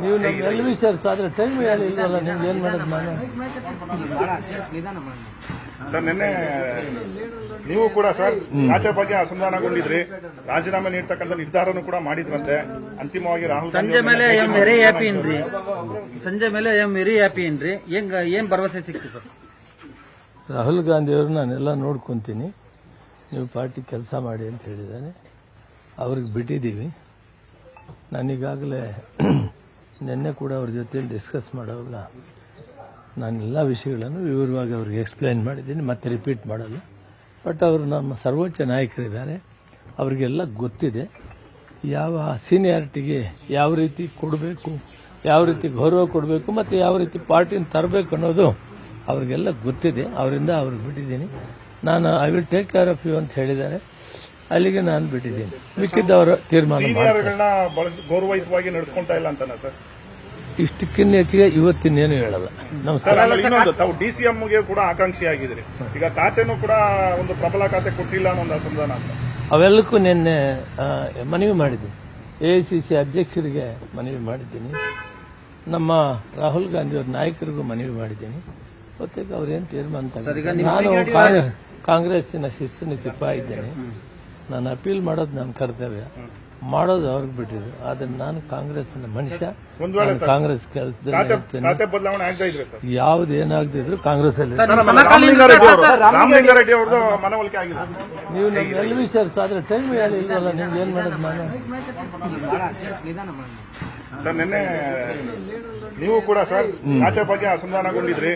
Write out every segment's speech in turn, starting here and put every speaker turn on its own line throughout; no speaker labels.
ನೀವು ನಮ್ಮ well wishers ಆದ್ರೆ ಟೈಮ್ ಹೇಳಿ ಇಲ್ವಲ್ಲ ನಿಮ್ಗೆ ಏನು ಮಾಡೋದು ನಾನು
ಸರ್ ನಿನ್ನೆ ನೀವು ಕೂಡ ಸರ್ ರಾಜ್ಯ ಬಗ್ಗೆ ಅಸಮಾಧಾನಗೊಂಡಿದ್ರಿ, ರಾಜೀನಾಮೆ ನೀಡ್ತಕ್ಕಂಥ ನಿರ್ಧಾರನೂ ಕೂಡ ಮಾಡಿದ್ರಂತೆ. ಅಂತಿಮವಾಗಿ ರಾಹುಲ್
ಸಂಜೆ ಮೇಲೆ ಐ ಆಮ್ ವೆರಿ ಹ್ಯಾಪಿ ಏನ್ರಿ ಸಂಜೆ ಮೇಲೆ ಐ ಆಮ್ ವೆರಿ ಹ್ಯಾಪಿ ಏನ್ರಿ ಏನ್ ಭರವಸೆ ಸಿಕ್ತು ಸರ್?
ರಾಹುಲ್ ಗಾಂಧಿಯವರು ನಾನೆಲ್ಲ ನೋಡ್ಕೊಂತೀನಿ, ನೀವು ಪಾರ್ಟಿ ಕೆಲಸ ಮಾಡಿ ಅಂತ ಹೇಳಿದ್ದಾನೆ. ಅವ್ರಿಗೆ ಬಿಟ್ಟಿದ್ದೀವಿ. ನಾನೀಗಾಗಲೇ ನಿನ್ನೆ ಕೂಡ ಅವ್ರ ಜೊತೆ ಡಿಸ್ಕಸ್ ಮಾಡೋಲ್ಲ, ನಾನೆಲ್ಲ ವಿಷಯಗಳನ್ನು ವಿವರವಾಗಿ ಅವ್ರಿಗೆ ಎಕ್ಸ್ಪ್ಲೈನ್ ಮಾಡಿದ್ದೀನಿ, ಮತ್ತೆ ರಿಪೀಟ್ ಮಾಡಲ್ಲ. ಬಟ್ ಅವರು ನಮ್ಮ ಸರ್ವೋಚ್ಚ ನಾಯಕರಿದ್ದಾರೆ, ಅವರಿಗೆಲ್ಲ ಗೊತ್ತಿದೆ ಯಾವ ಸೀನಿಯಾರಿಟಿಗೆ ಯಾವ ರೀತಿ ಕೊಡಬೇಕು, ಯಾವ ರೀತಿ ಗೌರವ ಕೊಡಬೇಕು, ಮತ್ತು ಯಾವ ರೀತಿ ಪಾರ್ಟಿನ ತರಬೇಕು ಅನ್ನೋದು ಅವ್ರಿಗೆಲ್ಲ ಗೊತ್ತಿದೆ. ಅವರಿಂದ ಅವ್ರಿಗೆ ಬಿಟ್ಟಿದ್ದೀನಿ. ನಾನು I will take care of you ಅಂತ ಹೇಳಿದ್ದಾರೆ, ಅಲ್ಲಿಗೆ ನಾನು ಬಿಟ್ಟಿದ್ದೀನಿ. ಮಿಕ್ಕಿದ್ದವರು ತೀರ್ಮಾನ
ಸೀನಿಯರ್ಗಳನ್ನ ಗೌರವಯುತವಾಗಿ ನಡೆಸ್ಕೊಂತಾ ಇಲ್ಲ ಅಂತಾನೆ ಸರ್.
ಇಷ್ಟಕ್ಕಿಂತ ಹೆಚ್ಚಿಗೆ ಇವತ್ತಿನೇನು ಹೇಳಲ್ಲ.
ಸರ್ ಇನ್ನೊಂದು, ತಾವು ಡಿಸಿಎಂಗೆ ಕೂಡ ಆಕಾಂಕ್ಷಿ ಆಗಿದ್ರಿ, ಈಗ ಖಾತೆನೂ ಕೂಡ ಒಂದು ಪ್ರಬಲ ಖಾತೆ ಕೊಟ್ಟಿಲ್ಲ ಅನ್ನೋ ಒಂದು ಅಸಮಾಧಾನ ಅಂತ.
ಅವೆಲ್ಲಕ್ಕೂ ನಿನ್ನೆ ಮನವಿ ಮಾಡಿದ್ದೀನಿ, AICC ಅಧ್ಯಕ್ಷರಿಗೆ ಮನವಿ ಮಾಡಿದ್ದೀನಿ, ನಮ್ಮ ರಾಹುಲ್ ಗಾಂಧಿಯವ್ರ ನಾಯಕರಿಗೂ ಮನವಿ ಮಾಡಿದ್ದೀನಿ. ಗೊತ್ತಾಗ ಅವ್ರೇನು ತೀರ್ಮಾನ ತಗೊಂಡು ನಾನು ಕಾಂಗ್ರೆಸ್ಸಿನ ಶಿಸ್ತಿನ ಸಿಪಾಯಿ ಇದ್ದೇನೆ. ನಾನು ಅಪೀಲ್ ಮಾಡೋದು ನನ್ನ ಕರ್ತವ್ಯ, ಮಾಡೋದು ಅವ್ರಿಗೆ ಬಿಟ್ಟಿದ್ರು. ಆದ್ರೆ ನಾನು ಕಾಂಗ್ರೆಸ್ನ ಮನುಷ್ಯ, ಕಾಂಗ್ರೆಸ್ ಕೆಲಸದಲ್ಲಿ
ಖಾತೆ ಬದಲಾವಣೆ ಆಗ್ತಾ ಇದ್ರೆ ಸರ್
ಯಾವುದೇನಾಗದಿದ್ರು ಕಾಂಗ್ರೆಸ್ ಅಲ್ಲಿ
ರಾಮಲಿಂಗಾರೆಡ್ಡಿ ಅವ್ರದ್ದು ಮನವೊಲಿಕೆ ಆಗಿದೆ.
ನೀವು ನಮ್ಮ ವೆಲ್ ವಿಷರ್ಸ್ ಆದ್ರೆ ಟೈಮ್ ಹೇಳಿ ಇಲ್ವಲ್ಲ ನಿಮ್ಗೆ ಏನ್ ಮಾಡೋದು ನಾನು
ಸರ್ ನಿನ್ನೆ ನೀವು ಕೂಡ ಸರ್ ರಾಜ್ಯ ಬಗ್ಗೆ ಅಸಮಾಧಾನಗೊಂಡಿದ್ರಿ,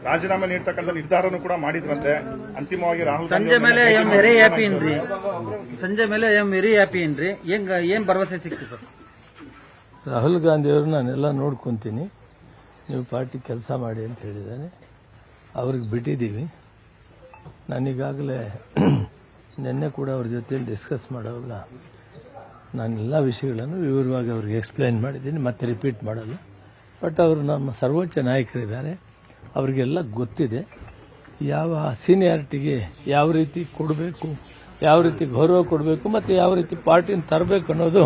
ರಾಜೀನಾಮೆ ನೀಡ್ತಕ್ಕಂಥ ನಿರ್ಧಾರನೂ ಕೂಡ ಮಾಡಿದ್ರಂತೆ. ಅಂತಿಮವಾಗಿ ರಾಹುಲ್
ಸಂಜೆ ಮೇಲೆ ಐ ಆಮ್ ವೆರಿ ಹ್ಯಾಪಿ ಏನ್ರಿ ಸಂಜೆ ಮೇಲೆ ಐ ಆಮ್ ವೆರಿ ಹ್ಯಾಪಿ ಏನ್ರಿ ಏನ್ ಭರವಸೆ ಸಿಕ್ತು ಸರ್?
ರಾಹುಲ್ ಗಾಂಧಿಯವರು ನಾನೆಲ್ಲ ನೋಡ್ಕೊಂತೀನಿ, ನೀವು ಪಾರ್ಟಿ ಕೆಲಸ ಮಾಡಿ ಅಂತ ಹೇಳಿದ್ದಾನೆ. ಅವ್ರಿಗೆ ಬಿಟ್ಟಿದ್ದೀವಿ. ನಾನೀಗಾಗಲೇ ನಿನ್ನೆ ಕೂಡ ಅವ್ರ ಜೊತೆ ಡಿಸ್ಕಸ್ ಮಾಡೋಲ್ಲ, ನಾನೆಲ್ಲ ವಿಷಯಗಳನ್ನು ವಿವರವಾಗಿ ಅವ್ರಿಗೆ ಎಕ್ಸ್ಪ್ಲೈನ್ ಮಾಡಿದ್ದೀನಿ, ಮತ್ತೆ ರಿಪೀಟ್ ಮಾಡಲ್ಲ. ಬಟ್ ಅವರು ನಮ್ಮ ಸರ್ವೋಚ್ಚ ನಾಯಕರಿದ್ದಾರೆ, ಅವರಿಗೆಲ್ಲ ಗೊತ್ತಿದೆ ಯಾವ ಸೀನಿಯಾರಿಟಿಗೆ ಯಾವ ರೀತಿ ಕೊಡಬೇಕು, ಯಾವ ರೀತಿ ಗೌರವ ಕೊಡಬೇಕು, ಮತ್ತು ಯಾವ ರೀತಿ ಪಾರ್ಟಿನ ತರಬೇಕು ಅನ್ನೋದು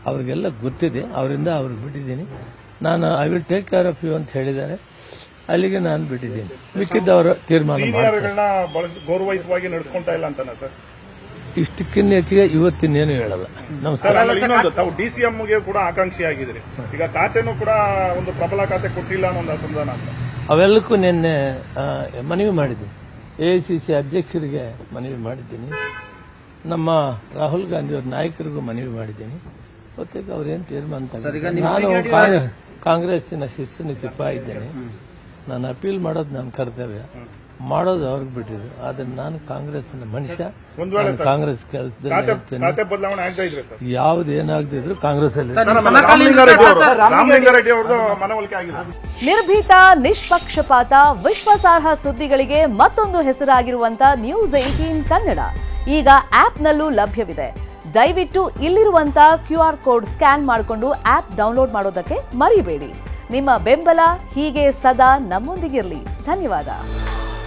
ಅವ್ರಿಗೆಲ್ಲ ಗೊತ್ತಿದೆ. ಅವರಿಂದ ಅವ್ರಿಗೆ ಬಿಟ್ಟಿದ್ದೀನಿ. ನಾನು I will take care of you ಅಂತ ಹೇಳಿದ್ದಾರೆ, ಅಲ್ಲಿಗೆ ನಾನು ಬಿಟ್ಟಿದ್ದೀನಿ. ಮಿಕ್ಕಿದ್ದವರು ತೀರ್ಮಾನ
ಸೀನಿಯರ್ಗಳನ್ನ ಗೌರವಯುತವಾಗಿ ನಡೆಸ್ಕೊಂತಾ ಇಲ್ಲ ಅಂತಾನೆ ಸರ್.
ಇಷ್ಟಕ್ಕಿಂತ ಹೆಚ್ಚಿಗೆ ಇವತ್ತಿನೇನು ಹೇಳಲ್ಲ.
ಸರ್ ಇನ್ನೊಂದು, ತಾವು ಡಿಸಿಎಂಗೆ ಕೂಡ ಆಕಾಂಕ್ಷಿ ಆಗಿದ್ರಿ, ಈಗ ಖಾತೆನೂ ಕೂಡ ಒಂದು ಪ್ರಬಲ ಖಾತೆ ಕೊಟ್ಟಿಲ್ಲ ಅನ್ನೋ ಒಂದು ಅಸಮಾಧಾನ ಅಂತ.
ಅವೆಲ್ಲಕ್ಕೂ ನಿನ್ನೆ ಮನವಿ ಮಾಡಿದ್ದೀನಿ, AICC ಅಧ್ಯಕ್ಷರಿಗೆ ಮನವಿ ಮಾಡಿದ್ದೀನಿ, ನಮ್ಮ ರಾಹುಲ್ ಗಾಂಧಿಯವ್ರ ನಾಯಕರಿಗೂ ಮನವಿ ಮಾಡಿದ್ದೀನಿ. ಗೊತ್ತಾಗ ಅವ್ರೇನು ತೀರ್ಮಾನ ತಗೊಂಡು ನಾನು ಕಾಂಗ್ರೆಸ್ಸಿನ ಶಿಸ್ತಿನ ಸಿಪಾಯಿ ಇದ್ದೇನೆ. ನಾನು ಅಪೀಲ್ ಮಾಡೋದು ನನ್ನ ಕರ್ತವ್ಯ, ಮಾಡೋದು ಅವ್ರಿಗೆ ಬಿಟ್ಟಿದ್ರು. ಆದ್ರೆ ನಾನು ಕಾಂಗ್ರೆಸ್ನ ಮನುಷ್ಯ, ಕಾಂಗ್ರೆಸ್ ಕೆಲಸದಲ್ಲಿ
ಖಾತೆ ಬದಲಾವಣೆ ಆಗ್ತಾ ಇದ್ರೆ ಸರ್
ಯಾವುದೇನಾಗದಿದ್ರು ಕಾಂಗ್ರೆಸ್ ಅಲ್ಲಿ
ರಾಮಲಿಂಗಾರೆಡ್ಡಿ ಅವ್ರದ್ದು ಮನವೊಲಿಕೆ ಆಗಿದೆ.
ನಿರ್ಭೀತ, ನಿಷ್ಪಕ್ಷಪಾತ, ವಿಶ್ವಾಸಾರ್ಹ ಸುದ್ದಿಗಳಿಗೆ ಮತ್ತೊಂದು ಹೆಸರಾಗಿರುವಂತ ನ್ಯೂಸ್ 18 ಕನ್ನಡ ಈಗ ಆಪ್ನಲ್ಲೂ ಲಭ್ಯವಿದೆ. ದಯವಿಟ್ಟು ಇಲ್ಲಿರುವಂತ QR ಕೋಡ್ ಸ್ಕ್ಯಾನ್ ಮಾಡಿಕೊಂಡು ಆಪ್ ಡೌನ್ಲೋಡ್ ಮಾಡೋದಕ್ಕೆ ಮರಿಬೇಡಿ. ನಿಮ್ಮ ಬೆಂಬಲ ಹೀಗೆ ಸದಾ ನಮ್ಮೊಂದಿಗಿರಲಿ. ಧನ್ಯವಾದ.